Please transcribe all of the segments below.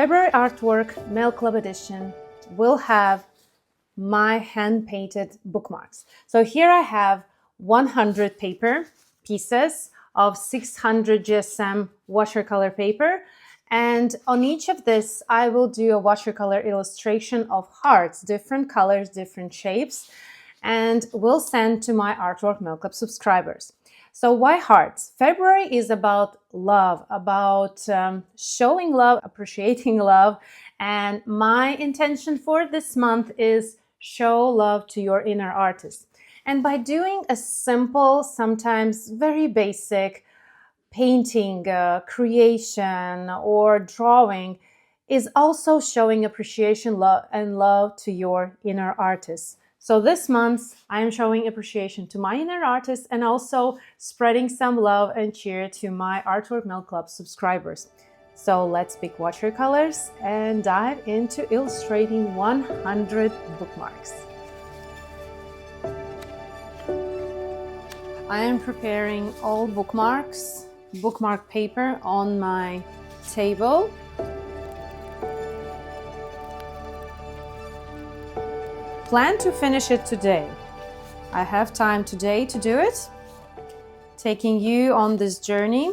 February artwork Mail Club edition will have my hand-painted bookmarks. So here I have 100 paper pieces of 600 GSM watercolor paper, and on each of this I will do a watercolor illustration of hearts, different colors, different shapes, and will send to my Artwork Mail Club subscribers. So why hearts? February is about love, about showing love, appreciating love, and my intention for this month is show love to your inner artist. And by doing a simple, sometimes very basic painting, creation, or drawing is also showing appreciation and love to your inner artist. So this month, I am showing appreciation to my inner artist and also spreading some love and cheer to my Artwork Mail Club subscribers. So let's pick watercolors and dive into illustrating 100 bookmarks. I am preparing all bookmarks, bookmark paper on my table. Plan to finish it today. I have time today to do it, taking you on this journey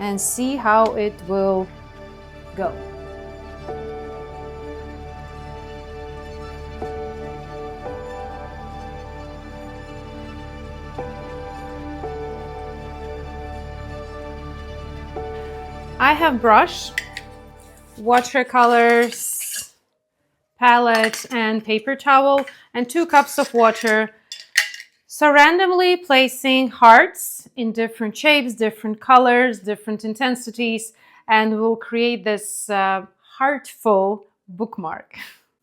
and see how it will go. I have brush, watercolors, palette and paper towel and 2 cups of water. So randomly placing hearts in different shapes, different colors, different intensities, and we'll create this heartful bookmark.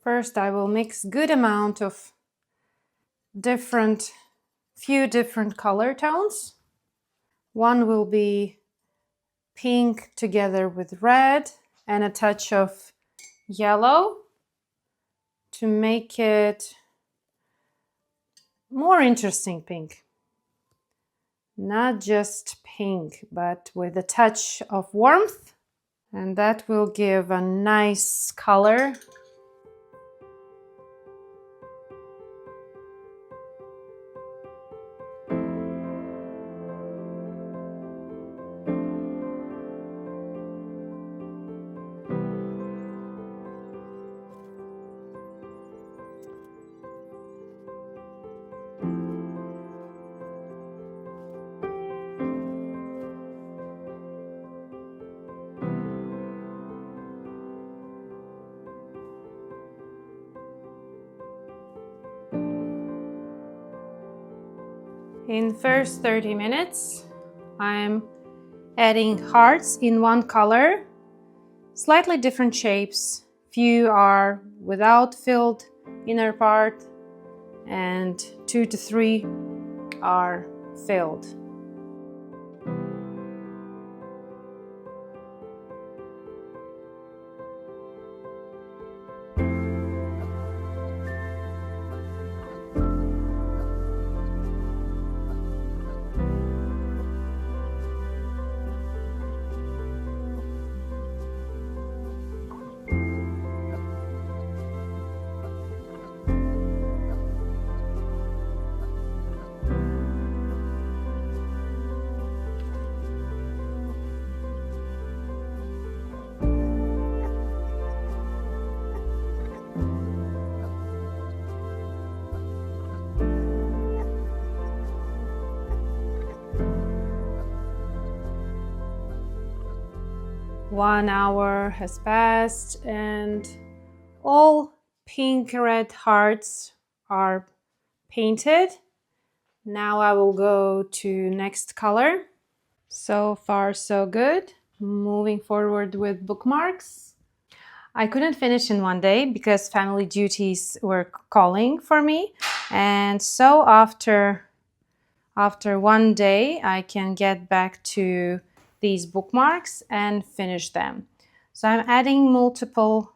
First, I will mix good amount of few different color tones. One will be pink together with red and a touch of yellow, to make it more interesting pink. Not just pink, but with a touch of warmth, and that will give a nice color. In first 30 minutes, I'm adding hearts in one color, slightly different shapes. Few are without filled inner part, and 2 to 3 are filled. One hour has passed and all pink red hearts are painted. Now I will go to next color. So far so good. Moving forward with bookmarks. I couldn't finish in one day because family duties were calling for me, and so after one day I can get back to these bookmarks and finish them. So I'm adding multiple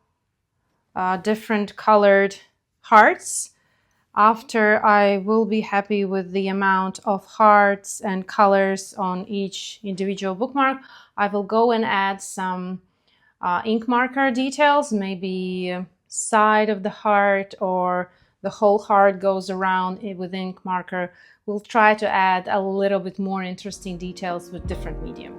different colored hearts. After I will be happy with the amount of hearts and colors on each individual bookmark, I will go and add some ink marker details, maybe side of the heart or the whole heart goes around with ink marker. We'll try to add a little bit more interesting details with different medium.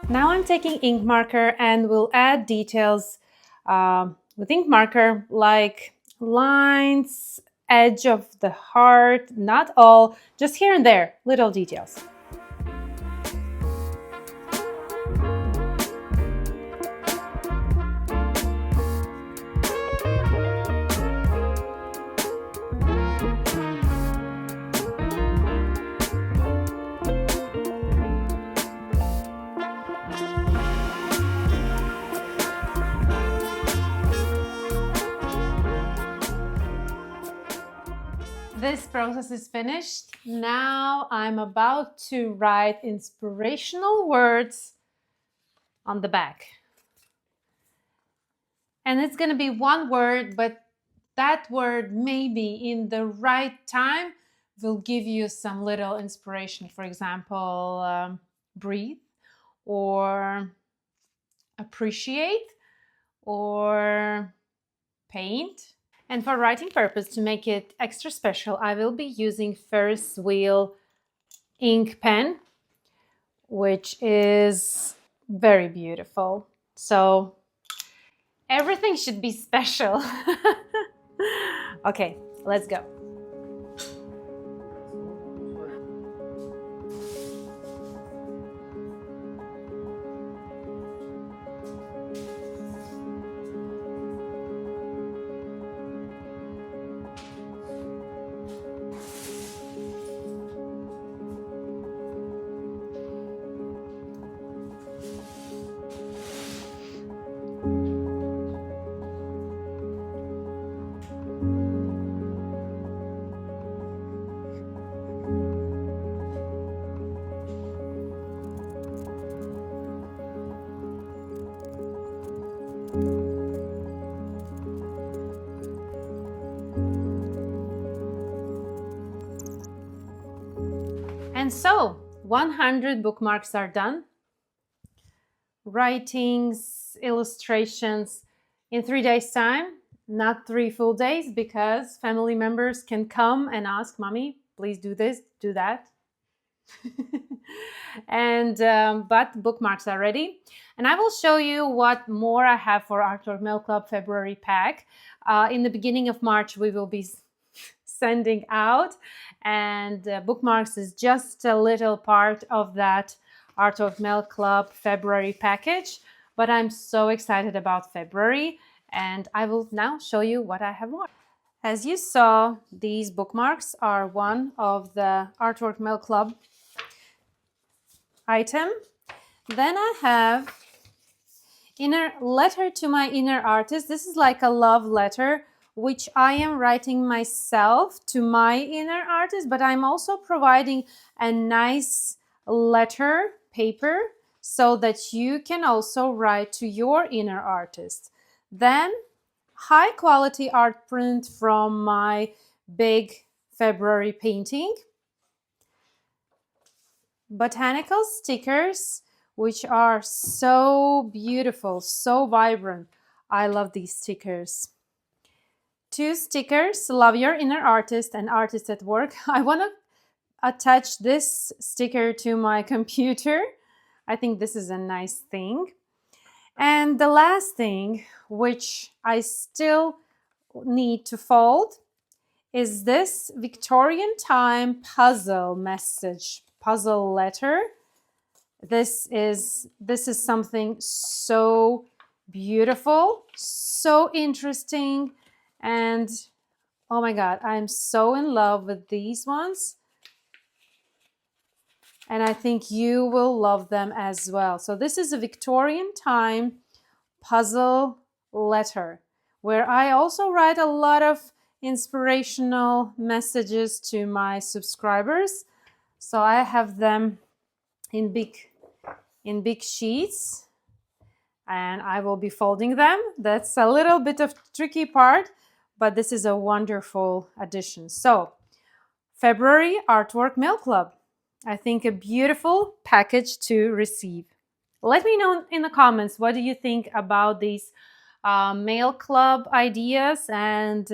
Now I'm taking ink marker and we'll add details with ink marker, like lines, edge of the heart, not all, just here and there, little details. This process is finished. Now I'm about to write inspirational words on the back. And it's going to be one word, but that word maybe in the right time will give you some little inspiration. For example, breathe, or appreciate, or paint. And for writing purpose, to make it extra special, I will be using Ferris wheel ink pen, which is very beautiful. So everything should be special. Okay, let's go. And so 100 bookmarks are done. Writings, illustrations in 3 days' time, not 3 full days, because family members can come and ask, Mommy, please do this, do that. And but bookmarks are ready. And I will show you what more I have for Artwork Mail Club February pack. In the beginning of March, we will be sending out, and bookmarks is just a little part of that Artwork Mail Club February package. But I'm so excited about February, and I will now show you what I have more. As you saw, these bookmarks are one of the Artwork Mail Club item. Then I have inner letter to my inner artist. This is like a love letter, which I am writing myself to my inner artist, but I'm also providing a nice letter paper so that you can also write to your inner artist. Then high quality art print from my big February painting. Botanical stickers, which are so beautiful, so vibrant. I love these stickers. 2 stickers, Love Your Inner Artist and Artist at Work. I want to attach this sticker to my computer. I think this is a nice thing. And the last thing, which I still need to fold, is this Victorian time puzzle message, puzzle letter. This is something so beautiful, so interesting, and oh my God, I'm so in love with these ones. And I think you will love them as well. So this is a Victorian time puzzle letter, where I also write a lot of inspirational messages to my subscribers. So I have them in big in big sheets, and I will be folding them. That's a little bit of tricky part, but this is a wonderful addition. So, February Artwork Mail Club. I think a beautiful package to receive. Let me know in the comments, what do you think about these mail club ideas, and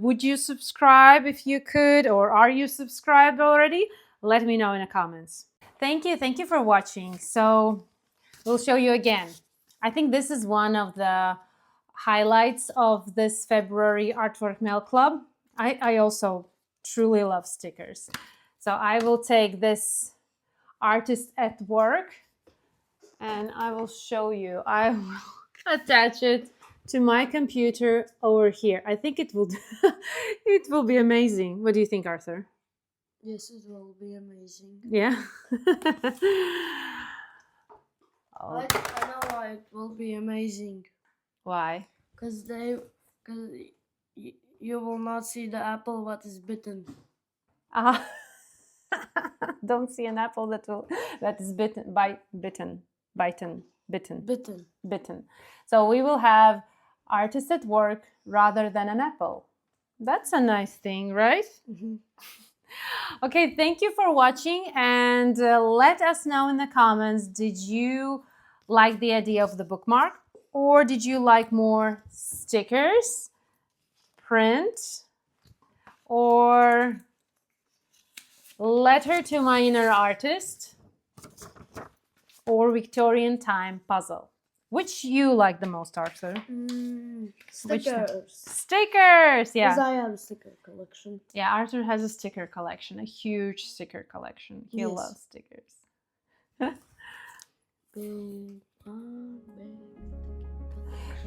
would you subscribe if you could, or are you subscribed already? Let me know in the comments. Thank you for watching. So we'll show you again. I think this is one of the highlights of this February Artwork Mail Club. I also truly love stickers. So I will take this Artist at Work and I will show you. I will attach it to my computer over here. I think it will it will be amazing. What do you think, Arthur? Yes, it will be amazing. Yeah. Oh. I know why it will be amazing. Why? Because you will not see the apple what is bitten. Don't see an apple that is bitten. So we will have Artist at Work rather than an apple. That's a nice thing, right? Mm-hmm. Okay, thank you for watching, and let us know in the comments, did you like the idea of the bookmark, or did you like more stickers, print, or Letter to My Inner Artist, or Victorian Time Puzzle? Which you like the most, Arthur? Stickers. Stickers, yeah. Because I have a sticker collection. Yeah, Arthur has a sticker collection, a huge sticker collection. He loves stickers.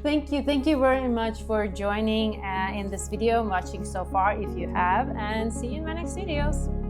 Thank you very much for joining in this video and watching so far, if you have, and see you in my next videos.